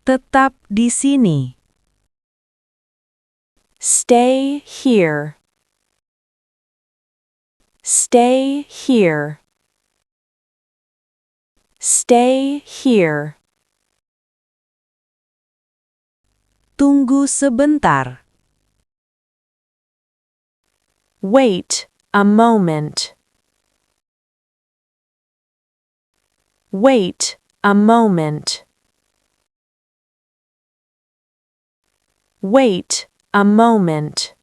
Tetap di sini. Stay here. Stay here. Stay here. Tunggu sebentar. Wait a moment. Wait a moment. Wait a moment.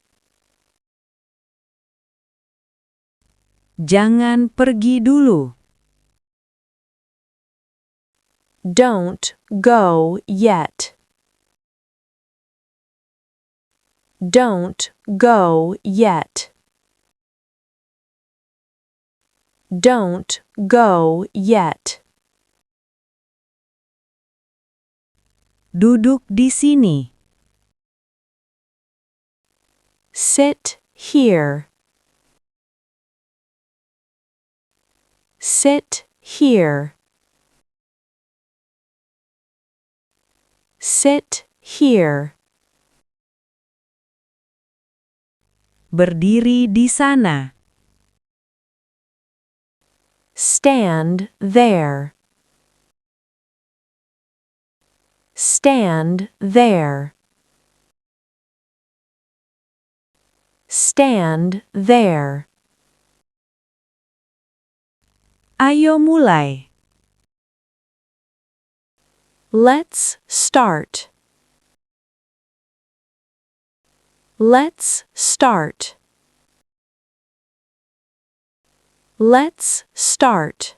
Jangan pergi dulu. Don't go yet. Don't go yet. Don't go yet. Duduk di sini. Sit here. Sit here. Sit here. Berdiri di sana. Stand there. Stand there. Stand there. Ayo mulai. Let's start. Let's start. Let's start.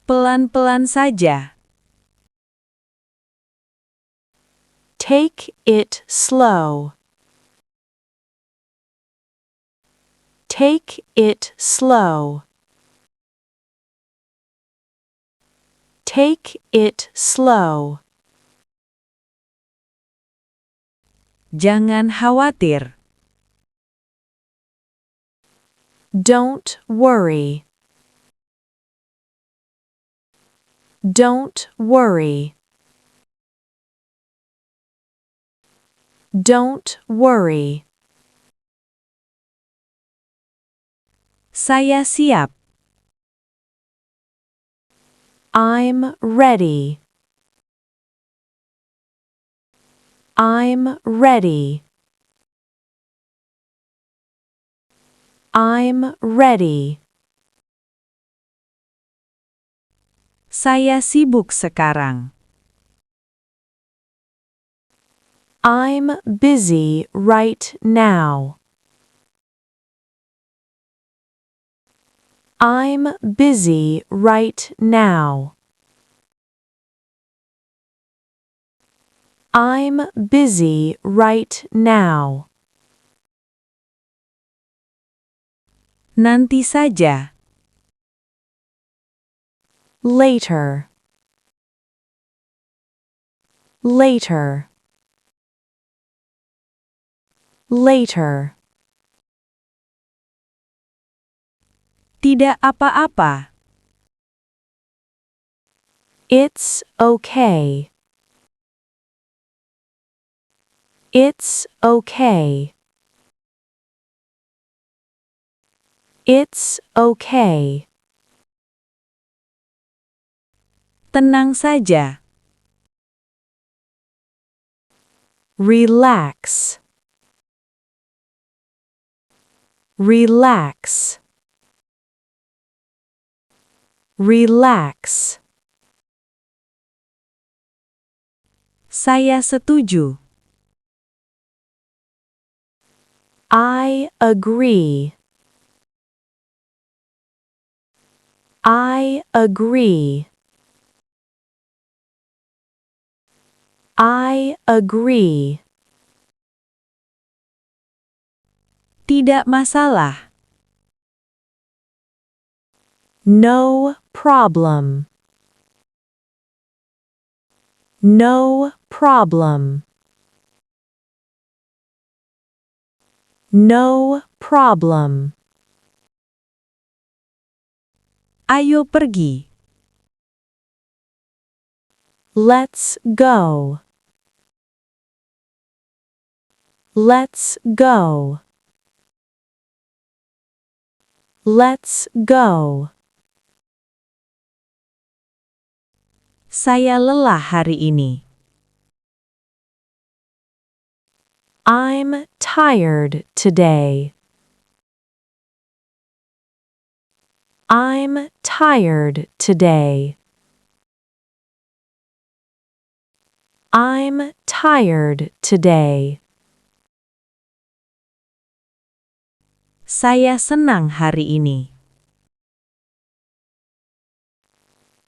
Pelan-pelan saja. Take it slow. Take it slow. Take it slow. Jangan khawatir. Don't worry. Don't worry. Don't worry. Saya siap. I'm ready. I'm ready. I'm ready. Saya sibuk sekarang. I'm busy right now. I'm busy right now. I'm busy right now. Nanti saja. Later. Later. Later. Tidak apa-apa. It's okay. It's okay. It's okay. Tenang saja. Relax. Relax. Relax. Saya setuju. I agree. I agree. I agree. Tidak masalah. No problem. No problem. No problem. Ayo pergi. Let's go. Let's go. Let's go. Saya lelah hari ini. I'm tired today. I'm tired today. I'm tired today. Saya senang hari ini.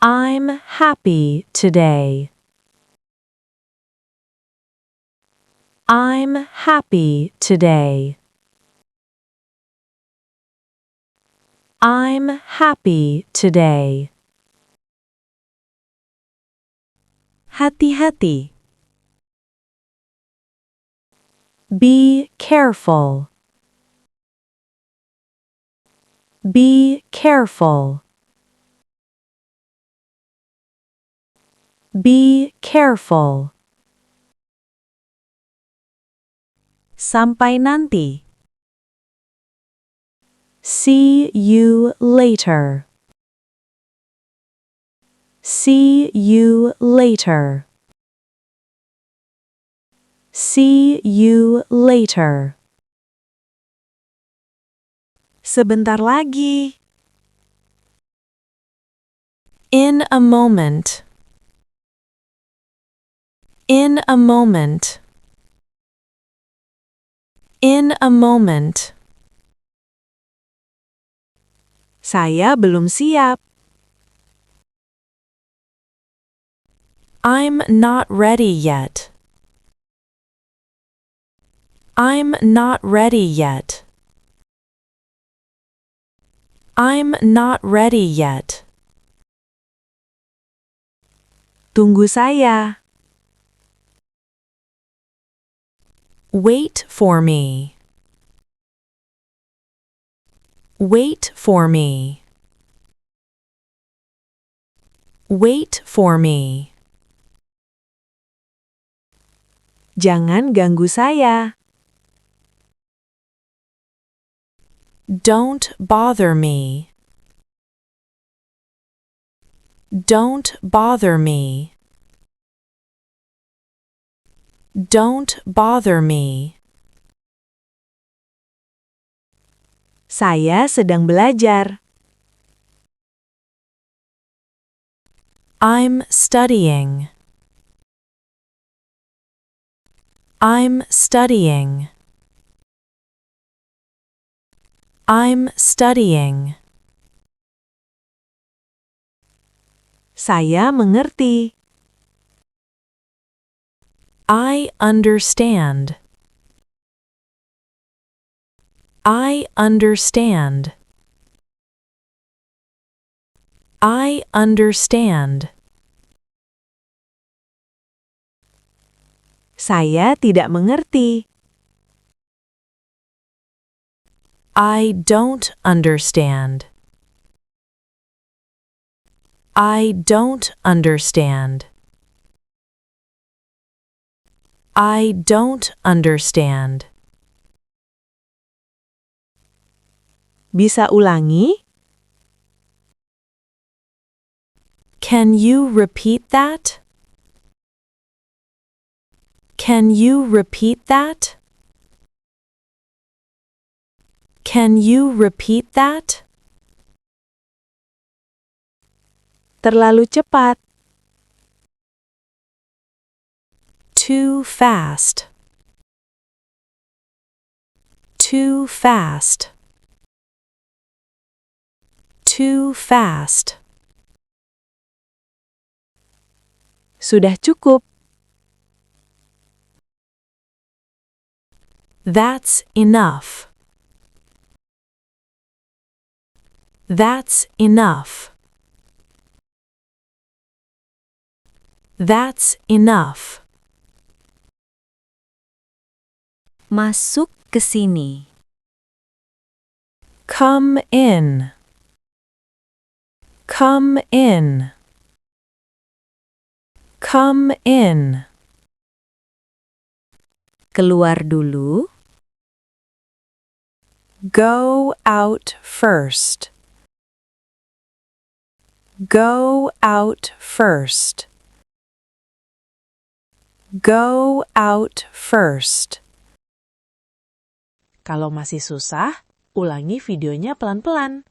I'm happy today. I'm happy today. I'm happy today. Hati-hati. Be careful. Be careful. Be careful. Sampai nanti. See you later. See you later. See you later. Sebentar lagi. In a moment. In a moment. In a moment. Saya belum siap. I'm not ready yet. I'm not ready yet. I'm not ready yet. Tunggu saya. Wait for me. Wait for me. Wait for me. Jangan ganggu saya. Don't bother me. Don't bother me. Don't bother me. Saya sedang belajar. I'm studying. I'm studying. I'm studying. Saya mengerti. I understand. I understand. I understand. Saya tidak mengerti. I don't understand. I don't understand. I don't understand. Bisa ulangi? Can you repeat that? Can you repeat that? Can you repeat that? Terlalu cepat. Too fast. Too fast. Too fast. Sudah cukup. That's enough. That's enough. That's enough. Masuk ke sini. Come in. Come in. Come in. Keluar dulu. Go out first. Go out first. Go out first. Kalau masih susah, ulangi videonya pelan-pelan.